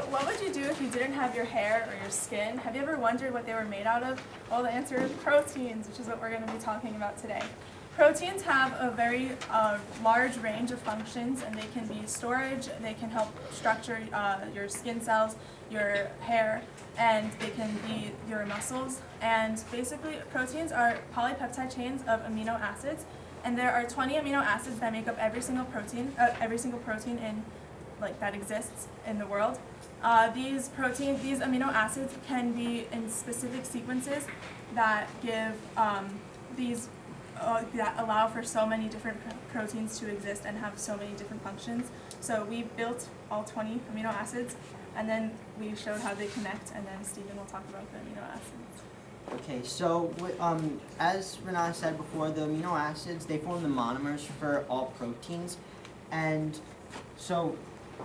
what would you do if you didn't have your hair or your skin? Have you ever wondered what they were made out of? Well, the answer is proteins, which is what we're going to be talking about today. Proteins have a very large range of functions, and they can be storage, they can help structure your skin cells, your hair, and they can be your muscles. And basically, proteins are polypeptide chains of amino acids, and there are 20 amino acids that make up every single protein in that exists in the world. These amino acids can be in specific sequences that give that allow for so many different proteins to exist and have so many different functions. So we built all 20 amino acids, and then we showed how they connect, and then Stephen will talk about the amino acids. Okay, so as Renata said before, the amino acids, they form the monomers for all proteins. And so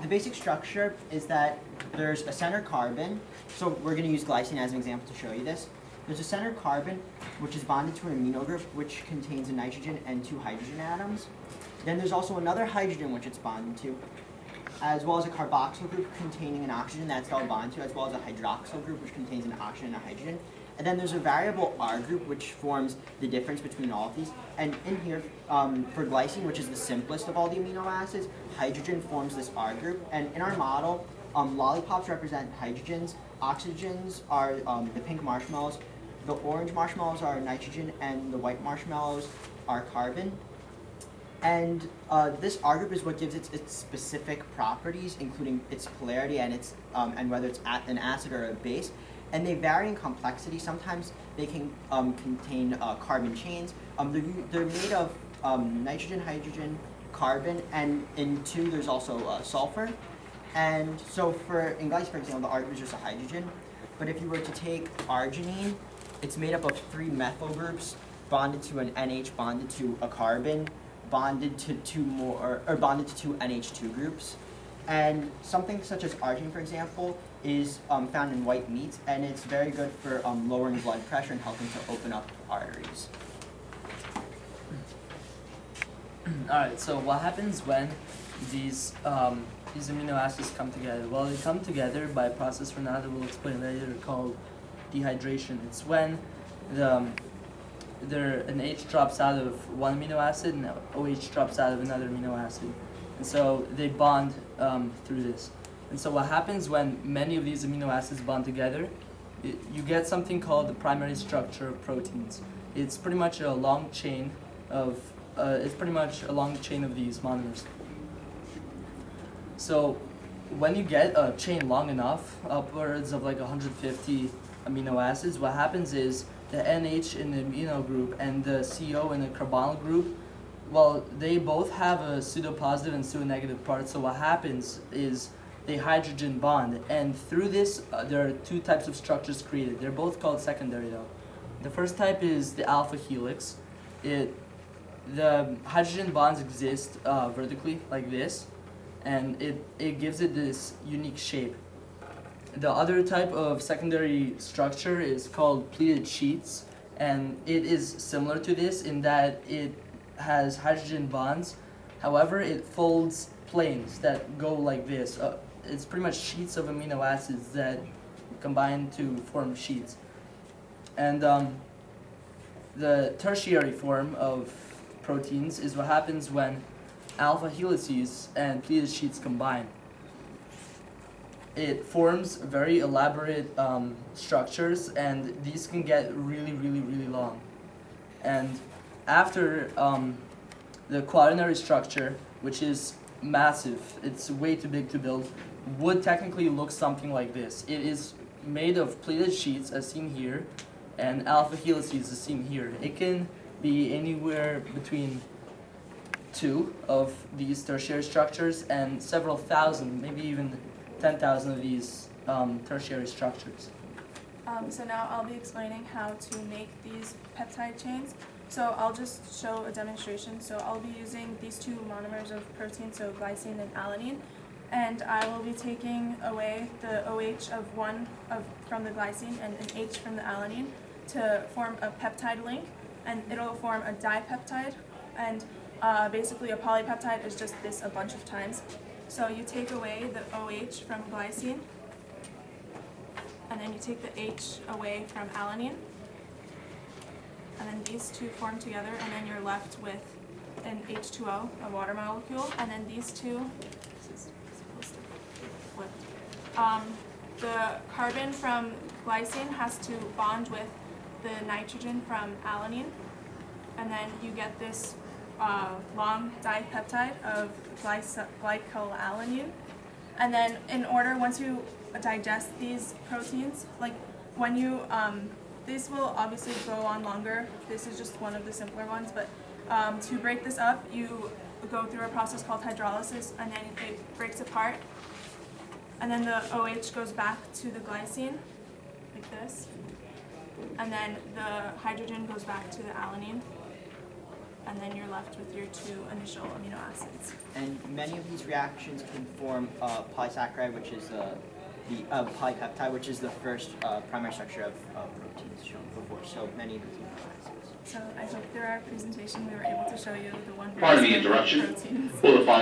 the basic structure is that there's a center carbon. So we're going to use glycine as an example to show you this. There's a center carbon, which is bonded to an amino group, which contains a nitrogen and 2 hydrogen atoms. Then there's also another hydrogen, which it's bonded to, as well as a carboxyl group containing an oxygen that's all bonded to, as well as a hydroxyl group, which contains an oxygen and a hydrogen. And then there's a variable R group, which forms the difference between all of these. And in here, for glycine, which is the simplest of all the amino acids, hydrogen forms this R group. And in our model, lollipops represent hydrogens, oxygens are the pink marshmallows, the orange marshmallows are nitrogen, and the white marshmallows are carbon. And this R group is what gives it its specific properties, including its polarity and and whether it's an acid or a base. And they vary in complexity. Sometimes they can contain carbon chains. They're made of nitrogen, hydrogen, carbon, and in 2 there's also sulfur. And so in glycine, for example, the R group is just a hydrogen. But if you were to take arginine, it's made up of 3 methyl groups bonded to an NH, bonded to a carbon, bonded to 2 NH2 groups. And something such as arginine, for example, is found in white meat, and it's very good for lowering blood pressure and helping to open up arteries. Alright, so what happens when these amino acids come together? Well, they come together by a process Renata will explain later called dehydration. It's when an H drops out of one amino acid and OH drops out of another amino acid. And so they bond through this. And so what happens when many of these amino acids bond together, you get something called the primary structure of proteins. It's pretty much a long chain of these monomers. So when you get a chain long enough, upwards of like 150 amino acids, what happens is the NH in the amino group and the CO in the carbonyl group, well, they both have a pseudopositive and pseudonegative part. So what happens is they hydrogen bond, and through this there are 2 types of structures created. They're both called secondary though. The first type is the alpha helix. The hydrogen bonds exist vertically like this, and it gives it this unique shape. The other type of secondary structure is called pleated sheets, and it is similar to this in that it has hydrogen bonds. However, it folds planes that go like this. It's pretty much sheets of amino acids that combine to form sheets. And the tertiary form of proteins is what happens when alpha helices and pleated sheets combine. It forms very elaborate structures, and these can get really, really, really long. And after the quaternary structure, which is massive, it's way too big to build, would technically look something like this. It is made of pleated sheets, as seen here, and alpha helices, as seen here. It can be anywhere between 2 of these tertiary structures and several thousand, maybe even 10,000 of these tertiary structures. So now I'll be explaining how to make these peptide chains. So I'll just show a demonstration. So I'll be using these 2 monomers of protein, so glycine and alanine, and I will be taking away the OH from the glycine and an H from the alanine to form a peptide link, and it'll form a dipeptide. And basically a polypeptide is just this a bunch of times. So you take away the OH from glycine, and then you take the H away from alanine, and then these two form together, and then you're left with an H2O, a water molecule, and then these two, this is supposed to be flipped. The carbon from glycine has to bond with the nitrogen from alanine, and then you get this long dipeptide of glycoalanine. And then in order, once you digest these proteins, like when you, these will obviously go on longer. This is just one of the simpler ones, but to break this up, you go through a process called hydrolysis, and then it breaks apart. And then the OH goes back to the glycine, like this. And then the hydrogen goes back to the alanine. And then you're left with your two initial amino acids. And many of these reactions can form polysaccharide, which is the polypeptide, which is the first primary structure of proteins shown before. So many of these amino acids. So I hope through our presentation we were able to show you the one Pardon the interruption. proteins. Will the